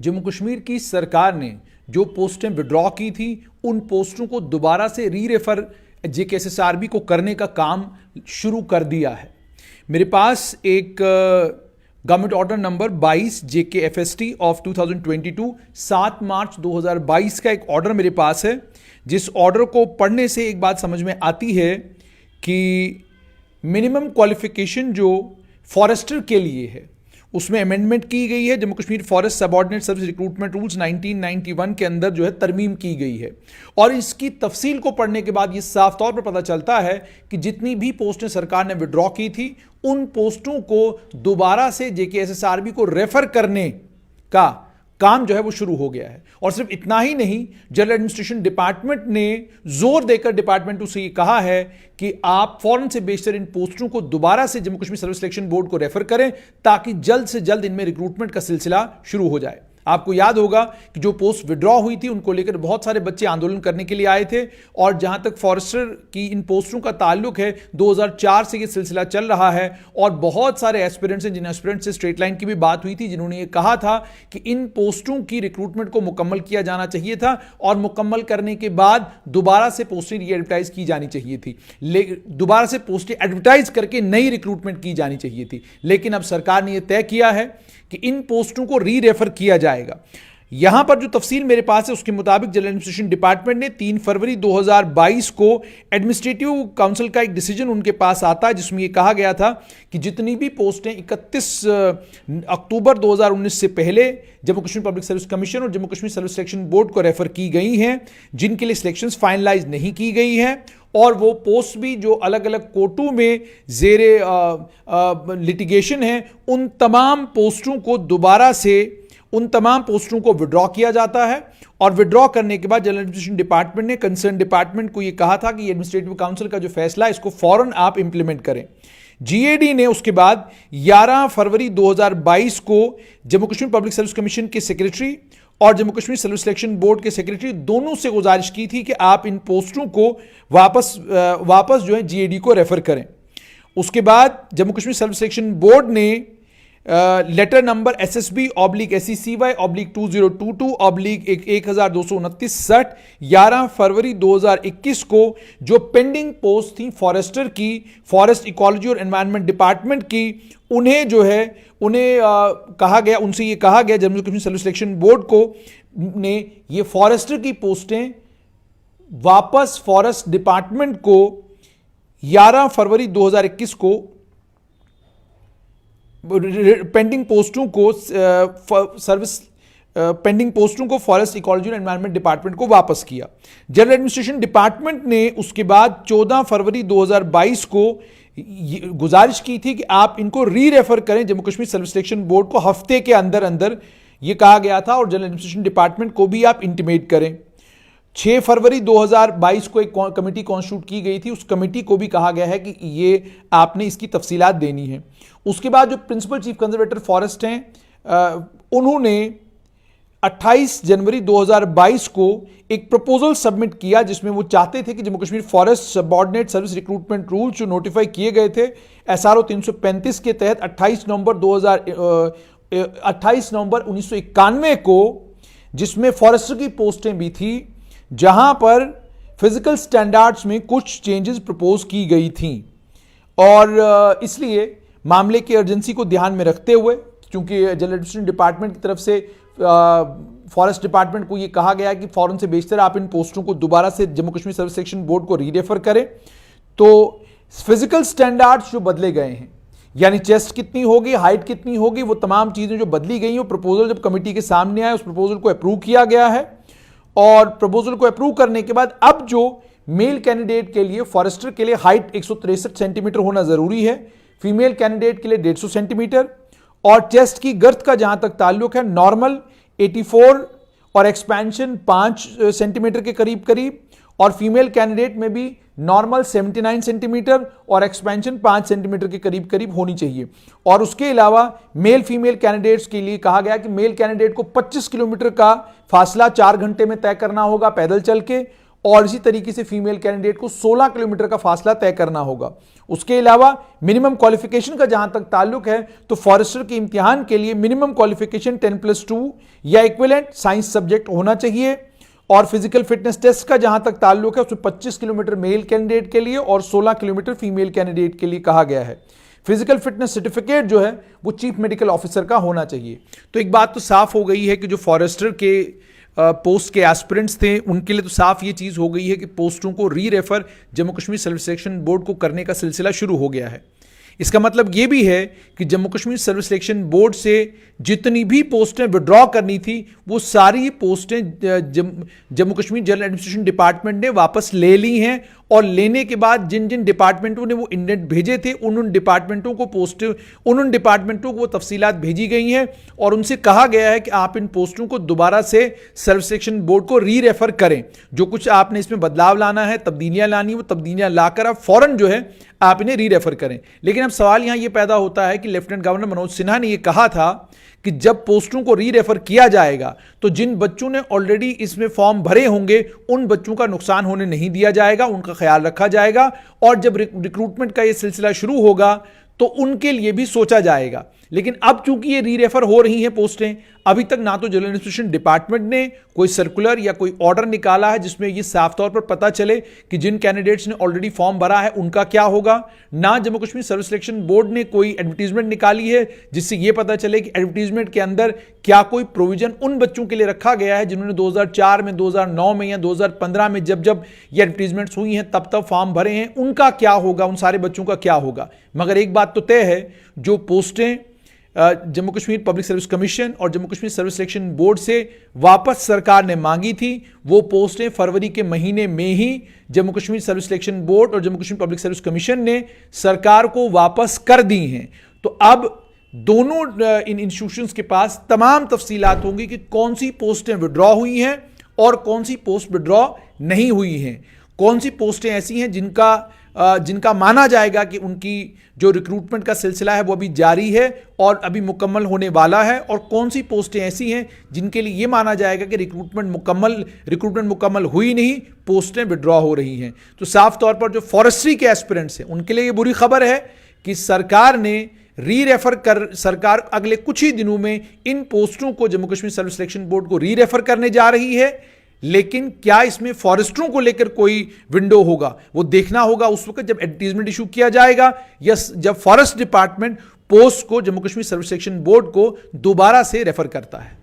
जम्मू कश्मीर की सरकार ने जो पोस्टें विड्रॉ की थी उन पोस्टों को दोबारा से री-रेफर JKSSRB को करने का काम शुरू कर दिया है। मेरे पास एक government order number 22 JKFST of 2022 7 मार्च 2022 का एक ऑर्डर मेरे पास है, जिस ऑर्डर को पढ़ने से एक बात समझ में आती है कि मिनिमम क्वालिफिकेशन जो फॉरेस्टर के लिए है उसमें अमेंडमेंट की गई है। Jammu Kashmir forest subordinate service recruitment rules 1991 के अंदर जो है तरमीम की गई है, और इसकी तफसील को पढ़ने के बाद ये साफ तौर पर पता चलता है कि जितनी भी पोस्टें सरकार ने विड्रॉ की थी उन पोस्टों को दोबारा से JKSSRB को रेफर करने का काम जो है वो शुरू हो गया है। और सिर्फ इतना ही नहीं, जनरल एडमिनिस्ट्रेशन डिपार्टमेंट ने जोर देकर डिपार्टमेंट से ये कहा है कि आप फौरन से बेशतर इन पोस्टों को दोबारा से Jammu Kashmir service selection board को रेफर करें ताकि जल्द से जल्द इनमें रिक्रूटमेंट का सिलसिला शुरू हो जाए। आपको याद होगा कि जो पोस्ट विड्रॉ हुई थी उनको लेकर बहुत सारे बच्चे आंदोलन करने के लिए आए थे, और जहां तक फॉरेस्टर की इन पोस्टों का ताल्लुक है 2004 से ये सिलसिला चल रहा है, और बहुत सारे एस्पिरेंट्स हैं जिन एस्पिरेंट्स से स्ट्रेट लाइन की भी बात हुई थी, जिन्होंने ये कहा था कि इन पोस्टों की रिक्रूटमेंट को मुकम्मल किया जाना चाहिए था और मुकम्मल करने के बाद दोबारा से पोस्टें री एडवर्टाइज की जानी चाहिए थी, दोबारा से पोस्टें एडवर्टाइज करके नई रिक्रूटमेंट की जानी चाहिए थी। लेकिन अब सरकार ने यह तय किया है कि इन पोस्टों को री रेफर किया जाएगा। यहां पर जो तफसील मेरे पास है उसके मुताबिक जनरल एडमिनिस्ट्रेशन डिपार्टमेंट ने 3 फरवरी 2022 को एडमिनिस्ट्रेटिव काउंसिल का एक डिसीजन उनके पास आता है, जिसमें यह कहा गया था कि जितनी भी पोस्टें 31 अक्टूबर 2019 से पहले Jammu Kashmir public service commission और Jammu Kashmir service selection board को रेफर की गई हैं, जिनके लिए सिलेक्शंस फाइनलाइज नहीं की गई हैं, और वो पोस्ट भी जो अलग अलग कोर्टों में जेरे लिटिगेशन है, उन तमाम पोस्टों को दोबारा से उन तमाम पोस्टों को विड्रॉ किया जाता है। और विड्रॉ करने के बाद जनरल एडमिनिस्ट्रेशन डिपार्टमेंट ने कंसर्न डिपार्टमेंट को यह कहा था कि एडमिनिस्ट्रेटिव काउंसिल का जो फैसला है इसको फौरन आप इंप्लीमेंट करें। GAD ने उसके बाद 11 फरवरी 2022 को Jammu Kashmir public service commission के सेक्रेटरी और Jammu Kashmir service selection board के सेक्रेटरी दोनों से गुजारिश की थी कि आप इन पोस्टों को वापस जो है GAD को रेफर करें। उसके बाद Jammu Kashmir service selection board ने लेटर नंबर SSB/SECY/2022/1229/60 11 फरवरी 2021 को जो पेंडिंग पोस्ट थी फॉरेस्टर की, फॉरेस्ट इकोलॉजी और एनवायरनमेंट डिपार्टमेंट की, उन्हें जो है कहा गया, उनसे ये कहा गया Jammu Kashmir service selection board को ने ये फॉरेस्टर की पोस्टें वापस फॉरेस्ट डिपार्टमेंट को 11 फरवरी 2021 को पेंडिंग पोस्टों को फॉरेस्ट इकोलॉजी और एनवायरनमेंट डिपार्टमेंट को वापस किया। जनरल एडमिनिस्ट्रेशन डिपार्टमेंट ने उसके बाद 14 फरवरी 2022 को गुजारिश की थी कि आप इनको री रेफर करें Jammu Kashmir service selection board को हफ्ते के अंदर अंदर, यह कहा गया था, और जनरल एडमिनिस्ट्रेशन डिपार्टमेंट को भी आप इंटीमेट करें। 6 फरवरी 2022 को एक कमेटी कॉन्स्टिट्यूट की गई थी, उस कमेटी को भी कहा गया है कि ये आपने इसकी तफसीलात देनी है। उसके बाद जो प्रिंसिपल चीफ कंजर्वेटर फॉरेस्ट हैं उन्होंने 28 जनवरी 2022 को एक प्रपोजल सबमिट किया जिसमें वो चाहते थे कि Jammu Kashmir forest subordinate service recruitment rules जो नोटिफाई किए गए थे SRO 335 के तहत 28 नवंबर 1991 को, जिसमें फॉरेस्टर की पोस्टें भी थी, जहां पर फिजिकल स्टैंडर्ड्स में कुछ चेंजेस प्रपोज की गई थी। और इसलिए मामले की अर्जेंसी को ध्यान में रखते हुए, क्योंकि जनरल एडमिनिस्ट्रेशन डिपार्टमेंट की तरफ से फॉरेस्ट डिपार्टमेंट को यह कहा गया कि फौरन से बेशतर आप इन पोस्टों को दोबारा से Jammu Kashmir service selection board को री रेफर करें, तो फिजिकल स्टैंडर्ड्स जो बदले गए हैं, यानी चेस्ट कितनी होगी, हाइट कितनी होगी, वो तमाम चीजें जो बदली गई हैं, वो प्रपोजल जब कमेटी के सामने आया उस प्रपोजल को अप्रूव किया गया है। और प्रपोजल को अप्रूव करने के बाद अब जो मेल कैंडिडेट के लिए, फॉरेस्टर के लिए हाइट 163 सेंटीमीटर होना जरूरी है, फीमेल कैंडिडेट के लिए 150 सेंटीमीटर, और चेस्ट की गर्थ का जहां तक ताल्लुक है नॉर्मल 84 और एक्सपेंशन 5 सेंटीमीटर के करीब करीब, और फीमेल कैंडिडेट में भी नॉर्मल 79 सेंटीमीटर और एक्सपेंशन 5 सेंटीमीटर के करीब करीब होनी चाहिए। और उसके अलावा मेल फीमेल कैंडिडेट्स के लिए कहा गया कि मेल कैंडिडेट को 25 किलोमीटर का फासला 4 घंटे में तय करना होगा पैदल चल के, और इसी तरीके से फीमेल कैंडिडेट को 16 किलोमीटर का फासला तय करना होगा। उसके अलावा मिनिमम क्वालिफिकेशन का जहां तक ताल्लुक है तो फॉरेस्टर के इम्तिहान के लिए मिनिमम क्वालिफिकेशन 10+2 या इक्विवेलेंट साइंस सब्जेक्ट होना चाहिए। और फिजिकल फिटनेस टेस्ट का जहां तक ताल्लुक है उसमें 25 किलोमीटर मेल कैंडिडेट के लिए और 16 किलोमीटर फीमेल कैंडिडेट के लिए कहा गया है। फिजिकल फिटनेस सर्टिफिकेट जो है वो चीफ मेडिकल ऑफिसर का होना चाहिए। तो एक बात तो साफ हो गई है कि जो फॉरेस्टर के पोस्ट के एस्पिरेंट्स थे उनके लिए तो साफ ये चीज़ हो गई है कि पोस्टों को री refer Jammu Kashmir service selection board को करने का सिलसिला शुरू हो गया है। इसका मतलब ये भी है कि Jammu Kashmir service selection board से जितनी भी पोस्टें विड्रॉ करनी थी वो सारी पोस्टें Jammu Kashmir general administration department ने वापस ले ली हैं। और लेने के बाद जिन जिन डिपार्टमेंटों ने वो इंडेंट भेजे थे उन डिपार्टमेंटों को वो तफसीलात भेजी गई हैं और उनसे कहा गया है कि आप इन पोस्टों को दोबारा से सर्विस सिलेक्शन बोर्ड को री रेफर करें। जो कुछ आपने इसमें बदलाव लाना है, तब्दीलियां लानी, वो तब्दीलियां लाकर आप फौरन जो है आप इन्हें री रेफर करें। लेकिन अब सवाल यहां यह पैदा होता है कि लेफ्टिनेंट गवर्नर मनोज सिन्हा ने यह कहा था कि जब पोस्टों को री रेफर किया जाएगा तो जिन बच्चों ने ऑलरेडी इसमें फॉर्म भरे होंगे उन बच्चों का नुकसान होने नहीं दिया जाएगा, उनका ख्याल रखा जाएगा और जब रिक्रूटमेंट का यह सिलसिला शुरू होगा तो उनके लिए भी सोचा जाएगा। लेकिन अब चूंकि ये री रेफर हो रही हैं पोस्टें, अभी तक ना तो जनरल एडमिनिस्ट्रेशन डिपार्टमेंट ने कोई सर्कुलर या कोई ऑर्डर निकाला है जिसमें ये साफ तौर पर पता चले कि जिन कैंडिडेट्स ने ऑलरेडी फॉर्म भरा है उनका क्या होगा, ना Jammu Kashmir service selection board ने कोई एडवर्टीजमेंट निकाली है जिससे यह पता चले कि एडवर्टीजमेंट के अंदर क्या कोई प्रोविजन उन बच्चों के लिए रखा गया है जिन्होंने 2004 में, 2009 में या 2015 में जब जब ये एडवर्टीजमेंट्स हुई हैं तब तब फॉर्म भरे हैं, उनका क्या होगा, उन सारे बच्चों का क्या होगा। मगर एक बात तो तय है, जो पोस्टें Jammu Kashmir public service commission और Jammu Kashmir service selection board से वापस सरकार ने मांगी थी वो पोस्टें फरवरी के महीने में ही Jammu Kashmir service selection board और Jammu Kashmir public service commission ने सरकार को वापस कर दी हैं। तो अब दोनों इन इंस्टीट्यूशंस के पास तमाम तफसीलात होंगी कि कौन सी पोस्टें विड्रॉ हुई हैं और कौन सी पोस्ट विड्रॉ नहीं हुई हैं, कौन सी पोस्टें ऐसी हैं जिनका माना जाएगा कि उनकी जो रिक्रूटमेंट का सिलसिला है वो अभी जारी है और अभी मुकम्मल होने वाला है, और कौन सी पोस्टें ऐसी हैं जिनके लिए ये माना जाएगा कि रिक्रूटमेंट मुकम्मल हुई नहीं, पोस्टें विड्रॉ हो रही हैं। तो साफ तौर पर जो फॉरेस्ट्री के एस्पिरेंट्स हैं उनके लिए ये बुरी खबर है कि सरकार अगले कुछ ही दिनों में इन पोस्टों को Jammu Kashmir service selection board को री रेफर करने जा रही है। लेकिन क्या इसमें फॉरेस्टरों को लेकर कोई विंडो होगा वो देखना होगा उस वक्त जब एडवर्टीजमेंट इशू किया जाएगा या जब फॉरेस्ट डिपार्टमेंट पोस्ट को Jammu Kashmir service selection board को दोबारा से रेफर करता है।